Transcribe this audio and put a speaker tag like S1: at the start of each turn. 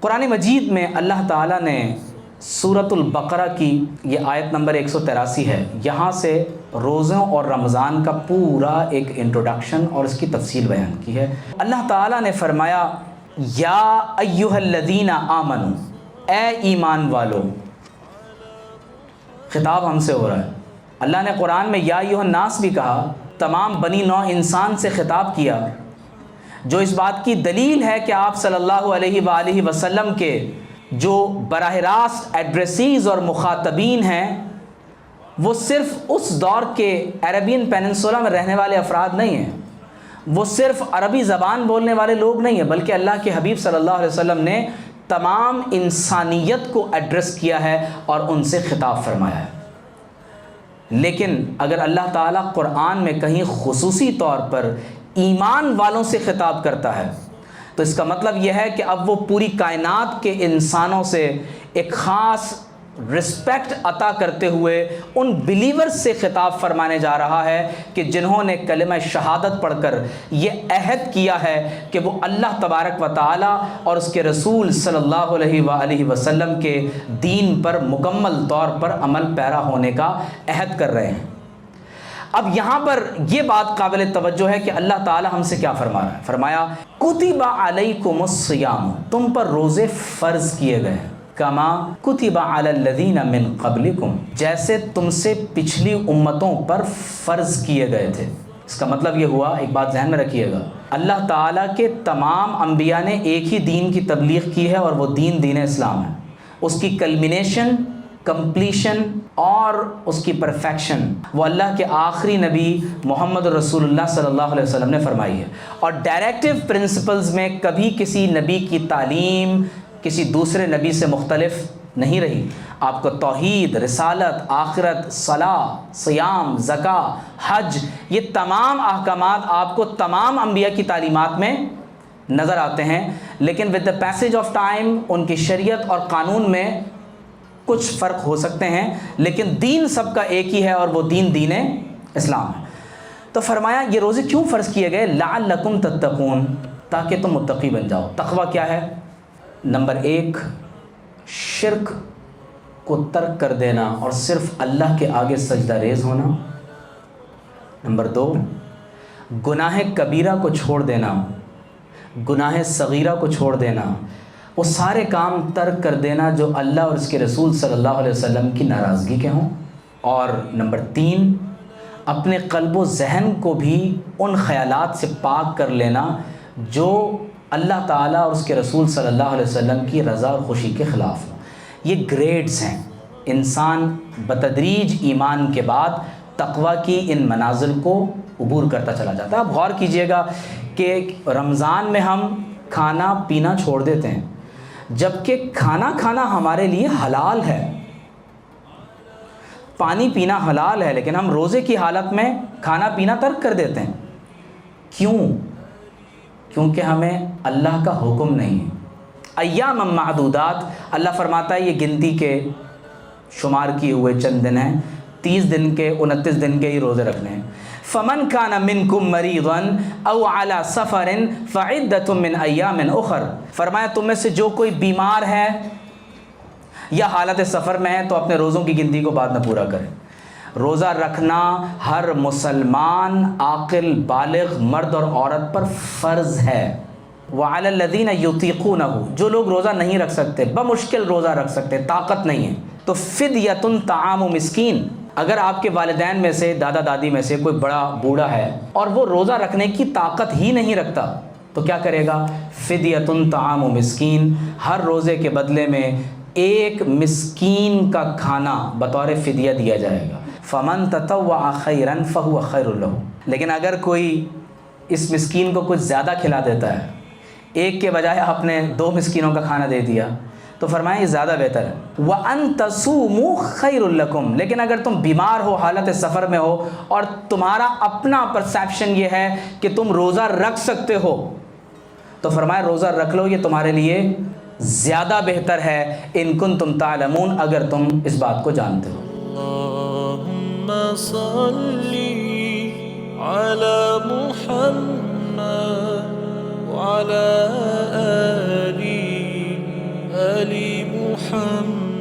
S1: قرآن مجید میں اللہ تعالیٰ نے سورۃ البقرہ کی یہ آیت نمبر 183 ہے، یہاں سے روزوں اور رمضان کا پورا ایک انٹروڈکشن اور اس کی تفصیل بیان کی ہے۔ اللہ تعالیٰ نے فرمایا یا ایھا الذین آمنوا، اے ایمان والو، خطاب ہم سے ہو رہا ہے۔ اللہ نے قرآن میں یا ایھا الناس بھی کہا، تمام بنی نوع انسان سے خطاب کیا، جو اس بات کی دلیل ہے کہ آپ صلی اللہ علیہ وآلہ وسلم کے جو براہ راست ایڈریسیز اور مخاطبین ہیں وہ صرف اس دور کے عربین پیننسولا میں رہنے والے افراد نہیں ہیں، وہ صرف عربی زبان بولنے والے لوگ نہیں ہیں، بلکہ اللہ کے حبیب صلی اللہ علیہ وسلم نے تمام انسانیت کو ایڈریس کیا ہے اور ان سے خطاب فرمایا ہے۔ لیکن اگر اللہ تعالیٰ قرآن میں کہیں خصوصی طور پر ایمان والوں سے خطاب کرتا ہے تو اس کا مطلب یہ ہے کہ اب وہ پوری کائنات کے انسانوں سے ایک خاص رسپیکٹ عطا کرتے ہوئے ان بلیورز سے خطاب فرمانے جا رہا ہے کہ جنہوں نے کلمہ شہادت پڑھ کر یہ عہد کیا ہے کہ وہ اللہ تبارک و تعالی اور اس کے رسول صلی اللہ علیہ وآلہ وسلم کے دین پر مکمل طور پر عمل پیرا ہونے کا عہد کر رہے ہیں۔ اب یہاں پر یہ بات قابل توجہ ہے کہ اللہ تعالی ہم سے کیا فرما رہا ہے۔ فرمایا کتب علیکم الصیام، تم پر روزے فرض کیے گئے ہیں، کما کتب علی الذین من قبلکم، جیسے تم سے پچھلی امتوں پر فرض کیے گئے تھے۔ اس کا مطلب یہ ہوا، ایک بات ذہن میں رکھیے گا، اللہ تعالیٰ کے تمام انبیاء نے ایک ہی دین کی تبلیغ کی ہے اور وہ دین اسلام ہے۔ اس کی کلمینیشن، کمپلیشن اور اس کی پرفیکشن وہ اللہ کے آخری نبی محمد رسول اللہ صلی اللہ علیہ وسلم نے فرمائی ہے، اور ڈائریکٹیو پرنسپلز میں کبھی کسی نبی کی تعلیم کسی دوسرے نبی سے مختلف نہیں رہی۔ آپ کو توحید، رسالت، آخرت، صلاۃ، صیام، زکوٰۃ، حج، یہ تمام احکامات آپ کو تمام انبیاء کی تعلیمات میں نظر آتے ہیں، لیکن with the passage of time ان کی شریعت اور قانون میں کچھ فرق ہو سکتے ہیں، لیکن دین سب کا ایک ہی ہے اور وہ دین اسلام ہے۔ تو فرمایا یہ روزے کیوں فرض کیے گئے؟ لعلکم تتقون، تاکہ تم متقی بن جاؤ۔ تقویٰ کیا ہے؟ نمبر 1، شرک کو ترک کر دینا اور صرف اللہ کے آگے سجدہ ریز ہونا۔ نمبر 2، گناہ کبیرہ کو چھوڑ دینا، گناہ صغیرہ کو چھوڑ دینا، وہ سارے کام ترک کر دینا جو اللہ اور اس کے رسول صلی اللہ علیہ وسلم کی ناراضگی کے ہوں۔ اور نمبر 3، اپنے قلب و ذہن کو بھی ان خیالات سے پاک کر لینا جو اللہ تعالیٰ اور اس کے رسول صلی اللہ علیہ وسلم کی رضا اور خوشی کے خلاف ہوں۔ یہ گریڈز ہیں۔ انسان بتدریج ایمان کے بعد تقویٰ کی ان منازل کو عبور کرتا چلا جاتا ہے۔ اب غور کیجئے گا کہ رمضان میں ہم کھانا پینا چھوڑ دیتے ہیں، جبکہ کھانا ہمارے لیے حلال ہے، پانی پینا حلال ہے، لیکن ہم روزے کی حالت میں کھانا پینا ترک کر دیتے ہیں۔ کیوں؟ کیونکہ ہمیں اللہ کا حکم نہیں ہے۔ ایام معدودات، اللہ فرماتا ہے یہ گنتی کے شمار کیے ہوئے چند دن ہیں، 30 دن کے 29 دن کے ہی روزے رکھنے ہیں۔ فمن کان منکم مریضا او علی سفر فعدۃ من ایام اخر، فرمایا تم میں سے جو کوئی بیمار ہے یا حالت سفر میں ہے تو اپنے روزوں کی گنتی کو بعد میں پورا کرے۔ روزہ رکھنا ہر مسلمان عاقل بالغ مرد اور عورت پر فرض ہے۔ وعلی الذین یطیقونہ، جو لوگ روزہ نہیں رکھ سکتے، بمشکل روزہ رکھ سکتے، طاقت نہیں ہے، تو فدیۃ طعام مسکین، اگر آپ کے والدین میں سے، دادا دادی میں سے کوئی بڑا بوڑھا ہے اور وہ روزہ رکھنے کی طاقت ہی نہیں رکھتا تو کیا کرے گا؟ فدیۃ طعام مسکین، ہر روزے کے بدلے میں ایک مسکین کا کھانا بطور فدیہ دیا جائے گا۔ فمن تطوع خیرا فہو خیر لہ، لیکن اگر کوئی اس مسکین کو کچھ زیادہ کھلا دیتا ہے، ایک کے بجائے آپ نے 2 مسکینوں کا کھانا دے دیا، تو فرمایا یہ زیادہ بہتر ہے۔ وَأَن تَصُومُوا خَيْرٌ لَكُمْ، لیکن اگر تم بیمار ہو، حالت سفر میں ہو اور تمہارا اپنا پرسیپشن یہ ہے کہ تم روزہ رکھ سکتے ہو، تو فرمایا روزہ رکھ لو، یہ تمہارے لیے زیادہ بہتر ہے، ان کنتم تعلمون، اگر تم اس بات کو جانتے ہو۔
S2: اللہم صلی علی محمد وعلی آلہ آل محمد